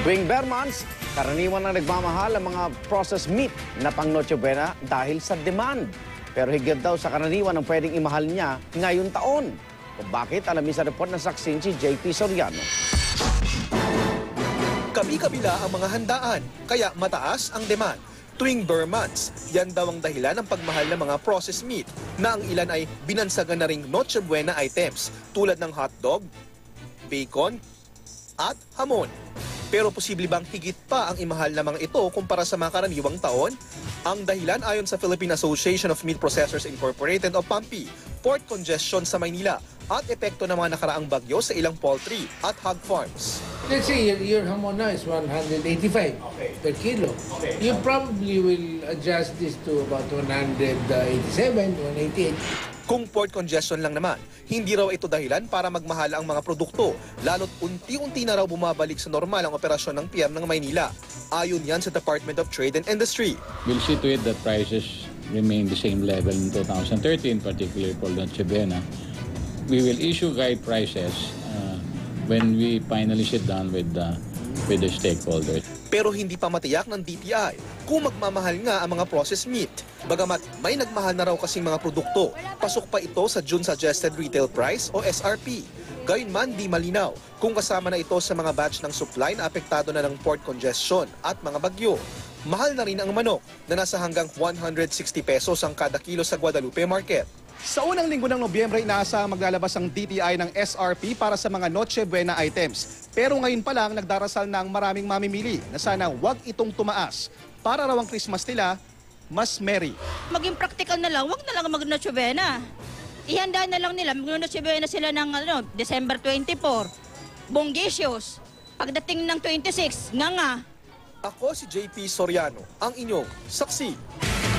Tuwing bare months, karaniwan na nagmamahal ang mga processed meat na pang Noche Buena dahil sa demand. Pero higit daw sa karaniwan ang pwedeng imahal niya ngayong taon. Kung bakit, alamin sa report ng saksin si JP Soriano. Kabi-kabila ang mga handaan, kaya mataas ang demand. Tuwing bare months, yan daw ang dahilan ng pagmahal ng mga processed meat na ang ilan ay binansagan na ring Noche Buena items tulad ng hotdog, bacon, at hamon. Pero posible bang higit pa ang imahal na mga ito kumpara sa mga karaniwang taon? Ang dahilan ayon sa Philippine Association of Meat Processors Incorporated o PAMPI, port congestion sa Maynila at epekto ng mga nakaraang bagyo sa ilang poultry at hog farms. Let's say your hamon now is 185 per kilo. You probably will adjust this to about 187, 188. Kung port congestion lang naman, hindi raw ito dahilan para magmahal ang mga produkto, lalo't unti-unti na raw bumabalik sa normal ang operasyon ng PM ng Maynila. Ayon yan sa Department of Trade and Industry. We'll see to it that prices remain the same level in 2013, particularly for Noche Buena. We will issue guide prices when we finally sit down with the stakeholders. Pero hindi pa matiyak ng DTI kung magmamahal nga ang mga processed meat. Bagamat may nagmahal na raw kasing mga produkto, pasok pa ito sa June Suggested Retail Price o SRP. Gayunman di malinaw kung kasama na ito sa mga batch ng supply na apektado na ng port congestion at mga bagyo. Mahal na rin ang manok na nasa hanggang 160 pesos ang kada kilo sa Guadalupe Market. Sa unang linggo ng Nobyembre, inaasahang maglalabas ang DTI ng SRP para sa mga Noche Buena items. Pero ngayon pa lang, nagdarasal na ang maraming mamimili na sana wag itong tumaas para raw ang Christmas nila mas merry. Maging practical na lang, wag na lang mag-Noche Buena. Ihanda na lang nila, mag-Noche Buena sila ng December 24. Bonggisios. Pagdating ng 26, nga. Ako si JP Soriano, ang inyong saksi.